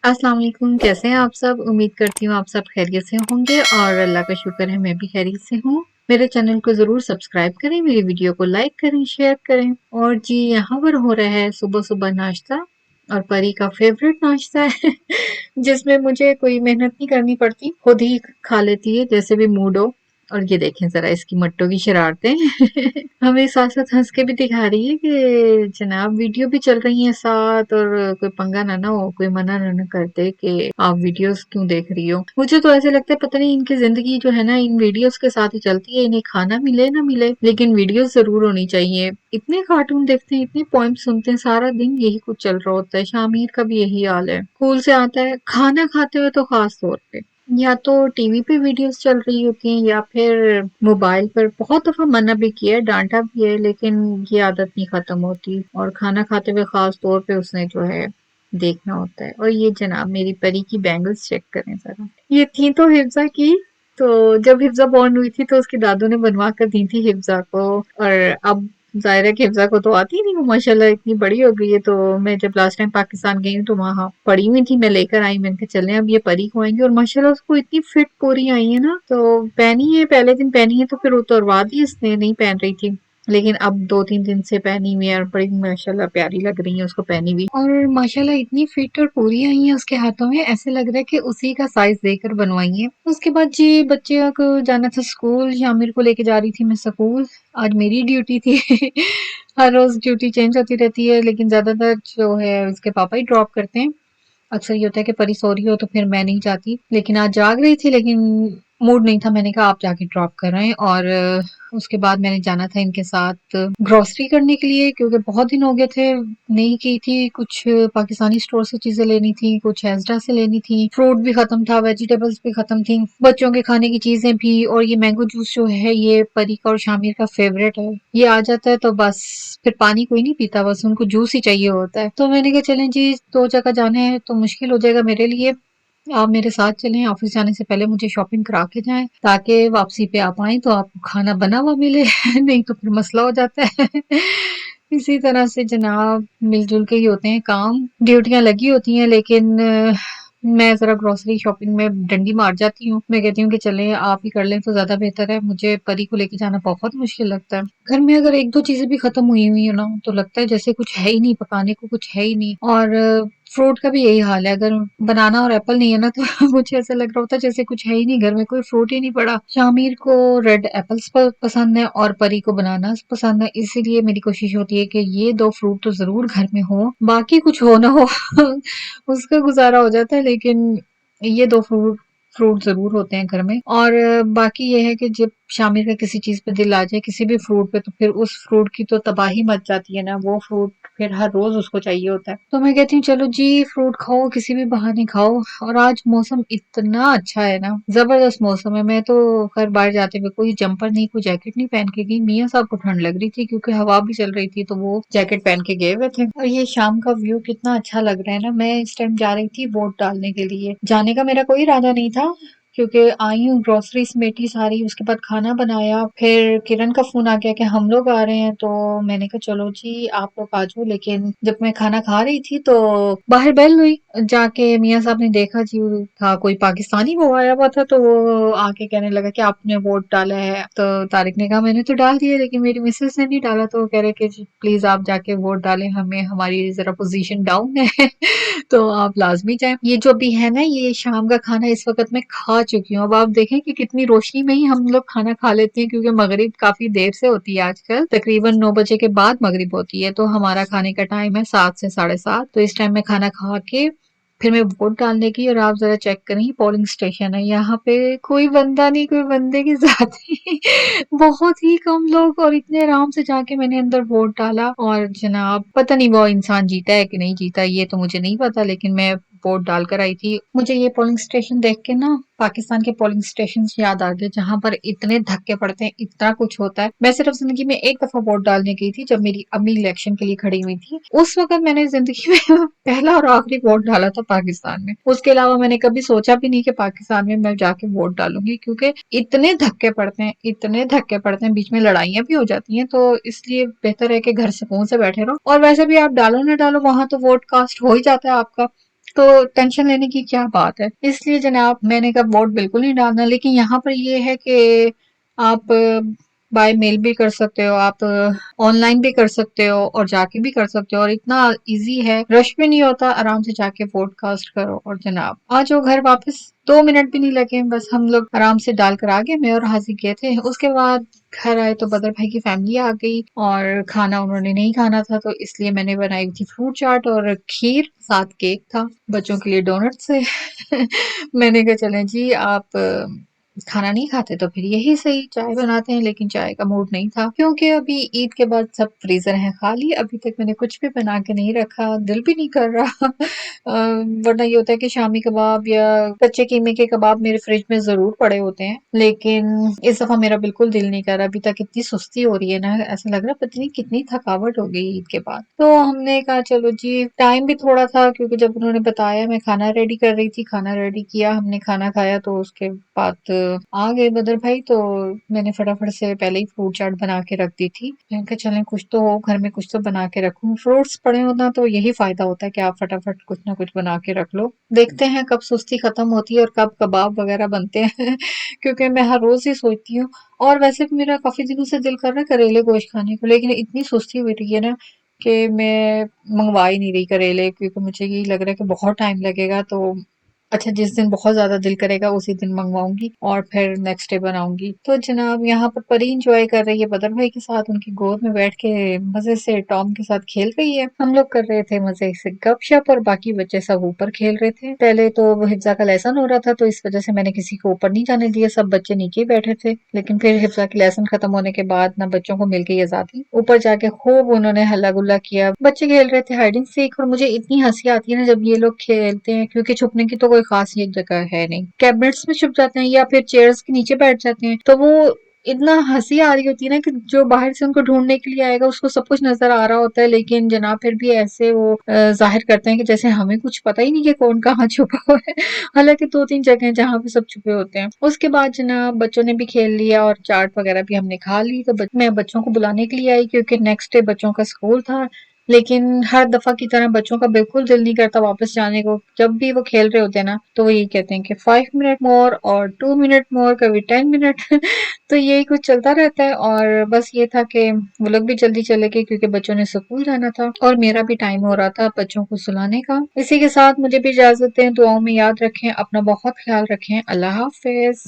अस्सलाम वालेकुम, कैसे हैं आप सब? उम्मीद करती हूँ आप सब खैरियत से होंगे और अल्लाह का शुक्र है मैं भी खैरियत से हूँ। मेरे चैनल को ज़रूर सब्सक्राइब करें, मेरी वीडियो को लाइक करें, शेयर करें। और जी यहाँ पर हो रहा है सुबह-सुबह नाश्ता और परी का फ़ेवरेट नाश्ता है जिसमें मुझे कोई मेहनत नहीं करनी पड़ती, खुद ही खा लेती है जैसे भी मूड हो। और ये देखें ज़रा इसकी मट्टों की शरारतें हमें साथ-साथ हँस के भी दिखा रही है कि जनाब वीडियो भी चल रही है साथ और कोई पंगा ना हो, कोई मना ना कर दे कि आप वीडियोस क्यों देख रही हो। मुझे तो ऐसे लगता है पता नहीं इनकी ज़िंदगी जो है ना इन वीडियोस के साथ ही चलती है, इन्हें खाना मिले ना मिले लेकिन वीडियोस ज़रूर होनी चाहिए। इतने कार्टून देखते हैं, इतने पोएम सुनते हैं, सारा दिन यही कुछ चल रहा होता है। शामिर का भी यही हाल है। स्कूल से आता है, खाना खाते हुए तो खास तौर पे या तो टीवी पे वीडियोस चल रही होती हैं या फिर मोबाइल पर। बहुत दफा मना भी किया है, डांटा भी है, लेकिन ये आदत नहीं खत्म होती और खाना खाते हुए खास तौर पे उसने जो है देखना होता है। और ये जनाब मेरी परी की बैंगल्स चेक करें जरा, ये थी तो हिफ्जा की। तो जब हिफ्जा बॉर्न हुई थी तो उसके दादू ने बनवा कर दी थी हिफ्जा को। और अब जाहिर है कि हिफ्जा को तो आती नहीं, वो माशाल्लाह इतनी बड़ी हो गई है। तो मैं जब लास्ट टाइम पाकिस्तान गई हूँ तो वहाँ पड़ी हुई थी, मैं लेकर आई, मैंने कहा चलें अब ये परी को आएंगे। और माशाल्लाह उसको इतनी फिट पूरी आई है ना, तो पहनी है, पहले दिन पहनी है तो फिर उतरवा दी इसने, नहीं पहन रही थी लेकिन अब 2-3 दिन से पहनी हुई है और बड़ी माशाल्लाह प्यारी लग रही है उसको पहनी हुई। और माशाल्लाह इतनी फिट और पूरी आई है उसके हाथों में, ऐसे लग रहा है कि उसी का साइज देकर बनवाई है। उसके बाद जी बच्चे को जाना था स्कूल, शामिर को लेके जा रही थी मैं स्कूल। आज मेरी ड्यूटी थी हर रोज ड्यूटी चेंज होती रहती है लेकिन ज्यादातर जो है उसके पापा ही ड्रॉप करते हैं। अक्सर ये होता है कि परी सो रही हो तो फिर मैं नहीं जाती, लेकिन आज जाग रही थी लेकिन मूड नहीं था, मैंने कहा आप जाके ड्रॉप कर रहे हैं। और उसके बाद मैंने जाना था इनके साथ ग्रोसरी करने के लिए क्योंकि बहुत दिन हो गए थे नहीं की थी। कुछ पाकिस्तानी स्टोर से चीजें लेनी थी, कुछ एजडा से लेनी थी, फ्रूट भी खत्म था, वेजिटेबल्स भी खत्म थी, बच्चों के खाने की चीजें भी। और ये मैंगो जूस जो है ये परी का और शामिर का फेवरेट है, ये आ जाता है तो बस फिर पानी कोई नहीं पीता, बस उनको जूस ही चाहिए होता है। तो मैंने कहा चलें जी, 2 जगह जाना है तो मुश्किल हो जाएगा मेरे लिए, आप मेरे साथ चलें। ऑफिस जाने से पहले मुझे शॉपिंग करा के जाएं ताकि वापसी पे आप आए तो आपको खाना बना हुआ मिले नहीं तो फिर मसला हो जाता है इसी तरह से जनाब मिलजुल के ही होते हैं काम, ड्यूटियां लगी होती हैं लेकिन मैं जरा ग्रोसरी शॉपिंग में डंडी मार जाती हूँ। मैं कहती हूँ कि चले आप ही कर लें तो ज्यादा बेहतर है, मुझे परी को लेके जाना बहुत मुश्किल लगता है। घर में अगर 1-2 चीजें भी खत्म हुई हुई है ना तो लगता है जैसे कुछ है ही नहीं, पकाने को कुछ है ही नहीं। और फ्रूट का भी यही हाल है, अगर बनाना और एप्पल नहीं है ना तो मुझे ऐसा लग रहा होता है जैसे कुछ है ही नहीं, घर में कोई फ्रूट ही नहीं पड़ा। शामिर को रेड एप्पल्स पसंद है और परी को बनाना पसंद है, इसीलिए मेरी कोशिश होती है कि ये 2 फ्रूट तो जरूर घर में हो, बाकी कुछ हो ना हो उसका गुजारा हो जाता है लेकिन ये 2 फ्रूट फ्रूट जरूर होते हैं घर में। और बाकी ये है कि जब शामिर का किसी चीज पे दिल आ जाए, किसी भी फ्रूट पे, तो फिर उस फ्रूट की तो तबाही मच जाती है ना, वो फ्रूट फिर हर रोज उसको चाहिए होता है। तो मैं कहती हूँ चलो जी फ्रूट खाओ, किसी भी बहाने खाओ। और आज मौसम इतना अच्छा है ना, जबरदस्त मौसम है। मैं तो खैर बाहर जाते हुए कोई जंपर नहीं, कोई जैकेट नहीं पहन के गई, मियाँ साहब को ठंड लग रही थी क्योंकि हवा भी चल रही थी तो वो जैकेट पहन के गए हुए थे। और ये शाम का व्यू कितना अच्छा लग रहा है ना। मैं इस टाइम जा रही थी वोट डालने के लिए, जाने का मेरा कोई इरादा नहीं था क्योंकि आई हूँ, ग्रोसरी समेटी सारी, उसके बाद खाना बनाया, फिर किरण का फोन आ गया कि हम लोग आ रहे हैं। तो मैंने कहा चलो जी आप लोग आ जाओ। लेकिन जब मैं खाना खा रही थी तो बाहर बेल हुई, जाके मियाँ साहब ने देखा जी था कोई पाकिस्तानी वो आया हुआ था, तो वो आके कहने लगा कि आपने वोट डाला है। तो तारिक ने कहा मैंने तो डाल दिया लेकिन मेरी मिसेस ने नहीं डाला। तो वो कह रहे कि प्लीज आप जाके वोट डालें, हमें हमारी जरा पोजीशन डाउन है तो आप लाजमी जाएं। ये जो भी है ना, ये शाम का खाना इस वक्त मैं खा चुकी हूँ। अब आप देखें कि कितनी रोशनी में ही हम लोग खाना खा लेते हैं क्योंकि मगरिब काफी देर से होती है आजकल, तकरीबन 9 बजे के बाद मगरिब होती है। तो हमारा खाने का टाइम है 7 से 7:30। तो इस टाइम में खाना खा के फिर मैं वोट डालने की, और आप जरा चेक करें पोलिंग स्टेशन है यहाँ पे, कोई बंदा नहीं, कोई बंदे की जात नहीं बहुत ही कम लोग, और इतने आराम से जाके मैंने अंदर वोट डाला। और जनाब पता नहीं वो इंसान जीता है कि नहीं जीता, ये तो मुझे नहीं पता, लेकिन मैं वोट डालकर आई थी। मुझे ये पोलिंग स्टेशन देख के ना पाकिस्तान के पोलिंग स्टेशन याद आ गए जहां पर इतने धक्के पड़ते हैं, इतना कुछ होता है। मैं सिर्फ जिंदगी में एक दफा वोट डालने गई थी जब मेरी अम्मी इलेक्शन के लिए खड़ी हुई थी, उस वक्त मैंने जिंदगी में पहला और आखिरी वोट डाला था पाकिस्तान में। उसके अलावा मैंने कभी सोचा भी नहीं कि पाकिस्तान में मैं जाके वोट डालूंगी, क्योंकि इतने धक्के पड़ते हैं, इतने धक्के पड़ते हैं, बीच में लड़ाइयां भी हो जाती हैं। तो इसलिए बेहतर है कि घर सुकून से बैठे रहो। और वैसे भी आप डालो ना डालो वहां तो वोट कास्ट हो ही जाता है आपका। तो टेंशन लेने की क्या बात है? इसलिए जनाब मैंने कहा वोट बिल्कुल नहीं डालना, लेकिन यहाँ पर ये है कि आप बाय मेल भी कर सकते हो, आप ऑनलाइन भी कर सकते हो और जाके भी कर सकते हो, और इतना इजी है, रश भी नहीं होता, आराम से जाके वोट कास्ट करो और जनाब आ जाओ घर वापस। 2 मिनट भी नहीं लगे, बस हम लोग आराम से डालकर आ गए, मैं और हाजी गए थे। उसके बाद घर आए तो बदर भाई की फैमिली आ गई और खाना उन्होंने नहीं खाना था, तो इसलिए मैंने बनाई थी फ्रूट चाट और खीर, साथ केक था, बच्चों के लिए डोनट्स थे। मैंने कहा चलें जी, आप खाना नहीं खाते तो फिर यही सही, चाय बनाते हैं, लेकिन चाय का मूड नहीं था क्योंकि अभी ईद के बाद सब फ्रीजर है खाली, अभी तक मैंने कुछ भी बना के नहीं रखा, दिल भी नहीं कर रहा। वरना ये होता है कि शामी कबाब या कच्चे कीमे के कबाब मेरे फ्रिज में जरूर पड़े होते हैं, लेकिन इस दफा मेरा बिल्कुल दिल नहीं कर रहा। अभी तक इतनी सुस्ती हो रही है ना, ऐसा लग रहा है पता नहीं कितनी थकावट हो गई ईद के बाद। तो हमने कहा चलो जी, टाइम भी थोड़ा था क्योंकि जब उन्होंने बताया मैं खाना रेडी कर रही थी, खाना रेडी किया, हमने खाना खाया, तो उसके बाद आ गए बदर भाई, तो मैंने फटाफट से पहले ही फ्रूट चाट बना के रख दी थी। मैंने कहा चलें कुछ तो हो घर में, कुछ तो बना के रखूं, फ्रूट्स पड़े हो ना तो यही फायदा होता है कि आप फटाफट कुछ ना कुछ बना के रख लो। देखते हैं कब सुस्ती खत्म होती है और कब कबाब वगैरह बनते हैं। क्योंकि मैं हर रोज ही सोचती हूँ, और वैसे भी मेरा काफी दिनों से दिल कर रहा है करेले गोश्त खाने को, लेकिन इतनी सुस्ती हुई रही है ना कि मैं मंगवा ही नहीं रही करेले, क्योंकि मुझे यही लग रहा है कि बहुत टाइम लगेगा। तो अच्छा, जिस दिन बहुत ज्यादा दिल करेगा उसी दिन मंगवाऊंगी और फिर नेक्स्ट डे बनाऊंगी। तो जनाब यहाँ पर परी इंजॉय कर रही है बदर भाई के साथ, उनकी गोद में बैठ के मजे से टॉम के साथ खेल रही है। हम लोग कर रहे थे मजे से गपशप और बाकी बच्चे सब ऊपर खेल रहे थे। पहले तो वो हिफ्जा का लेसन हो रहा था, तो इस वजह से मैंने किसी को ऊपर नहीं जाने दिया, सब बच्चे नीचे ही बैठे थे। लेकिन फिर हिफ्जा की लेसन खत्म होने के बाद ना बच्चों को मिल गई आजादी, ऊपर जाके खूब उन्होंने हल्ला गुल्ला किया, बच्चे खेल रहे थे हाइड एंड सीक। और मुझे इतनी हंसी आती है ना जब ये लोग खेलते हैं, क्योंकि छुपने की तो कोई खास एक जगह है नहीं, कैबिनेट्स में छुप जाते हैं या फिर चेयर्स के नीचे बैठ जाते हैं, तो वो इतना हंसी आ रही होती है ना कि जो बाहर से उनको ढूंढने के लिए आएगा उसको सब कुछ नजर आ रहा होता है, लेकिन जनाब फिर भी ऐसे वो जाहिर करते हैं कि जैसे हमें कुछ पता ही नहीं कि कौन कहाँ छुपा हुआ है। हालांकि 2-3 जगह हैं जहाँ पे सब छुपे होते हैं। उसके बाद जनाब बच्चों ने भी खेल लिया और चाट वगैरह भी हमने खा ली, तो मैं बच्चों को बुलाने के लिए आई क्योंकि नेक्स्ट डे बच्चों का स्कूल था। लेकिन हर दफा की तरह बच्चों का बिल्कुल दिल नहीं करता वापस जाने को, जब भी वो खेल रहे होते हैं ना तो वो यही कहते हैं कि 5 मिनट मोर और 2 मिनट मोर, कभी 10 मिनट। तो यही कुछ चलता रहता है। और बस ये था कि वो लोग भी जल्दी चले गए क्योंकि बच्चों ने स्कूल जाना था और मेरा भी टाइम हो रहा था बच्चों को सुलाने का। इसी के साथ मुझे भी इजाजत दें, दुआओं में याद रखें, अपना बहुत ख्याल रखें, अल्लाह हाफिज।